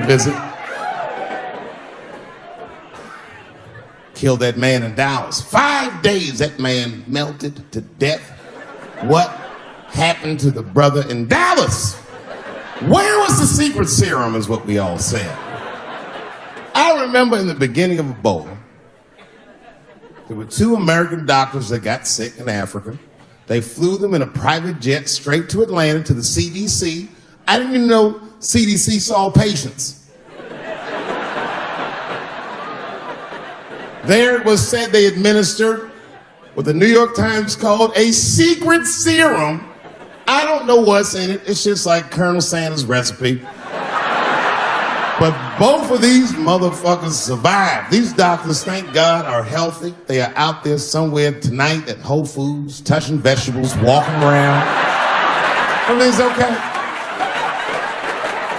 to visit. Killed that man in Dallas. 5 days that man melted to death. What happened to the brother in Dallas? Where was the secret serum is what we all said. I remember in the beginning of Ebola, there were 2 American doctors that got sick in Africa. They flew them in a private jet straight to Atlanta to the CDC. I didn't even know CDC saw patients. There it was said they administered what the New York Times called a secret serum. I don't know what's in it. It's just like Colonel Sanders' recipe. But both of these motherfuckers survived. These doctors, thank God, are healthy. They are out there somewhere tonight at Whole Foods, touching vegetables, walking around. Everything's okay.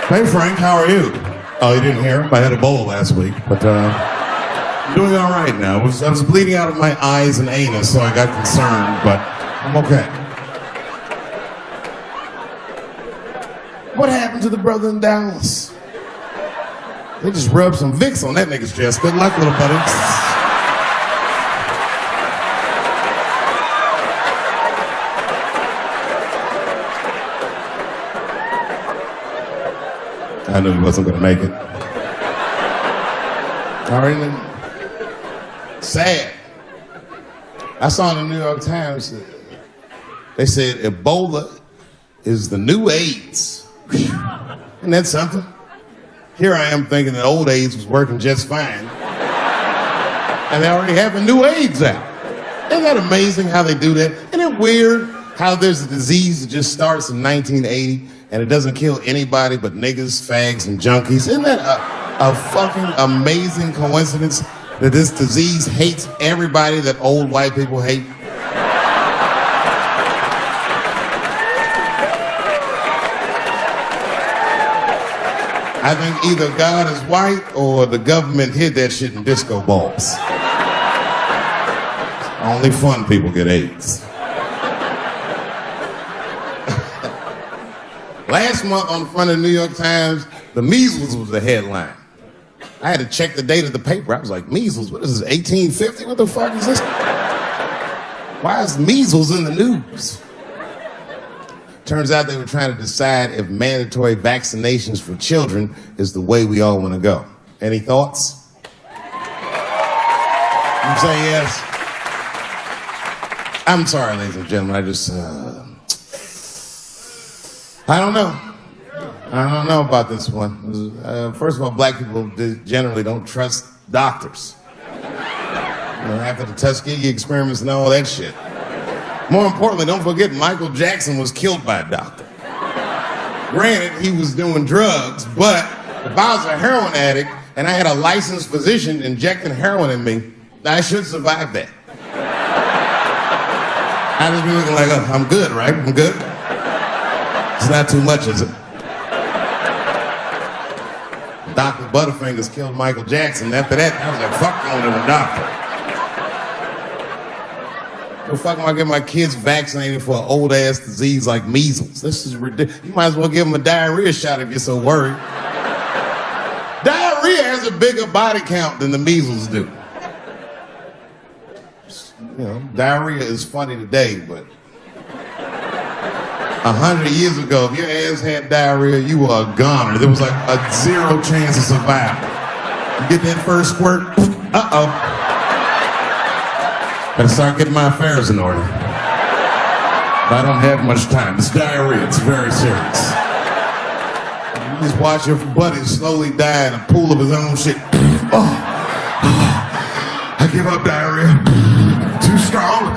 Hey, Frank, how are you? Oh, you didn't hear him? I had Ebola last week, but I'm doing all right now. I was bleeding out of my eyes and anus, so I got concerned, but I'm okay. What happened to the brother in Dallas? They just rubbed some Vicks on that nigga's chest. Good luck, little buddy. I knew he wasn't gonna make it. All right, then. Sad. I saw in the New York Times, they said Ebola is the new AIDS. Isn't that something? Here I am thinking that old AIDS was working just fine. And they already have a new AIDS out. Isn't that amazing how they do that? Isn't it weird how there's a disease that just starts in 1980 and it doesn't kill anybody but niggas, fags, and junkies? Isn't that a fucking amazing coincidence that this disease hates everybody that old white people hate? I think either God is white or the government hid that shit in disco balls. Only fun people get AIDS. Last month on the front of the New York Times, the measles was the headline. I had to check the date of the paper. I was like, measles? What is this, 1850? What the fuck is this? Why is measles in the news? Turns out they were trying to decide if mandatory vaccinations for children is the way we all want to go. Any thoughts? You say yes? I'm sorry, ladies and gentlemen. I don't know. I don't know about this one. First of all, black people generally don't trust doctors. After the Tuskegee experiments and all that shit. More importantly, don't forget Michael Jackson was killed by a doctor. Granted, he was doing drugs, but if I was a heroin addict and I had a licensed physician injecting heroin in me, I should survive that. I just be looking like, oh, I'm good, right? I'm good? It's not too much, is it? Dr. Butterfingers killed Michael Jackson. After that, I was like, fuck going to the doctor. The fuck am I getting my kids vaccinated for an old-ass disease like measles? This is ridiculous. You might as well give them a diarrhea shot if you're so worried. Diarrhea has a bigger body count than the measles do. You know, diarrhea is funny today, but 100 years ago, if your ass had diarrhea, you were a goner. There was like a 0 chance of survival. You get that first squirt, uh-oh. Better start getting my affairs in order. But I don't have much time. It's diarrhea. It's very serious. You just watch your buddy slowly die in a pool of his own shit. Oh, I give up diarrhea. Too strong.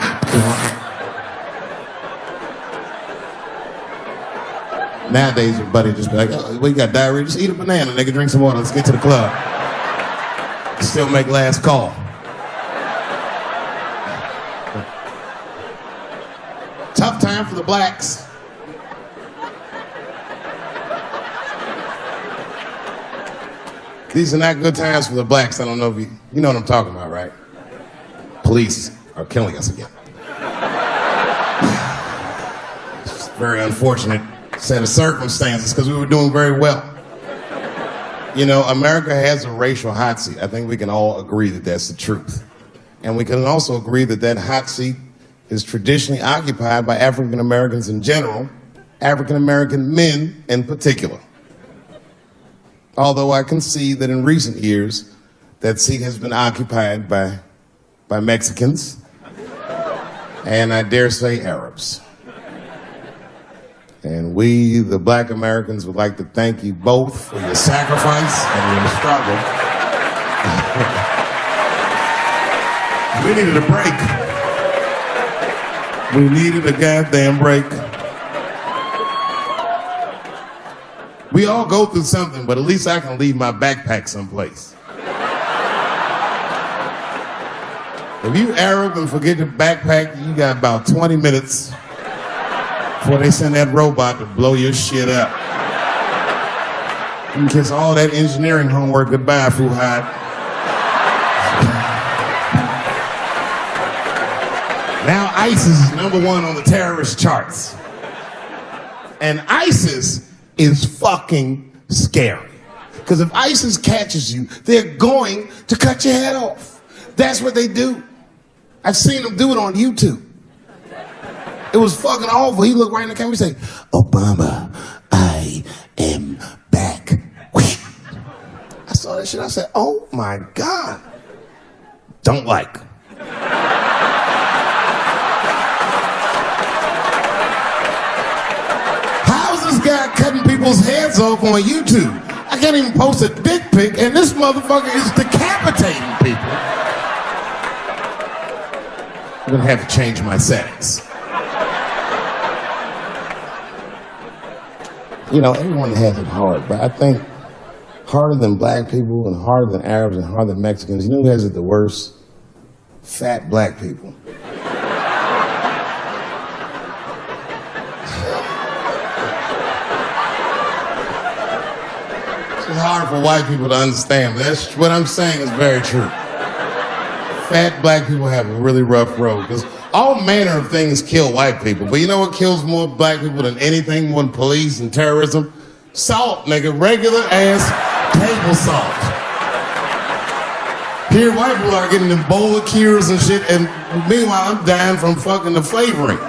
Nowadays, your buddy just be like, oh, well, you got diarrhea? Just eat a banana, nigga. Drink some water. Let's get to the club. Still make last call. Tough time for the blacks. These are not good times for the blacks. I don't know if you know what I'm talking about, right? Police are killing us again. It's a very unfortunate set of circumstances because we were doing very well. You know, America has a racial hot seat. I think we can all agree that that's the truth. And we can also agree that that hot seat is traditionally occupied by African Americans in general, African American men in particular. Although I can see that in recent years, that seat has been occupied by Mexicans, and I dare say Arabs. And we, the Black Americans, would like to thank you both for your sacrifice and your struggle. We needed a break. We needed a goddamn break. We all go through something, but at least I can leave my backpack someplace. If you Arab and forget your backpack, you got about 20 minutes before they send that robot to blow your shit up. You can kiss all that engineering homework goodbye, Fuhad. Now ISIS is #1 on the terrorist charts. And ISIS is fucking scary. Because if ISIS catches you, they're going to cut your head off. That's what they do. I've seen them do it on YouTube. It was fucking awful. He looked right in the camera and say, "Obama, I am back." I saw that shit. I said, "Oh my God." Don't like. How's this guy cutting people's heads off on YouTube? I can't even post a dick pic, and this motherfucker is decapitating people. I'm gonna have to change my settings. You know, everyone has it hard, but I think harder than black people and harder than Arabs and harder than Mexicans, you know who has it the worst? Fat black people. It's hard for white people to understand, but that's what I'm saying is very true. Fat black people have a really rough road because all manner of things kill white people. But you know what kills more black people than anything, more than police and terrorism? Salt, nigga. Regular ass table salt. Here, white people are getting Ebola cures and shit, and meanwhile, I'm dying from fucking the flavoring.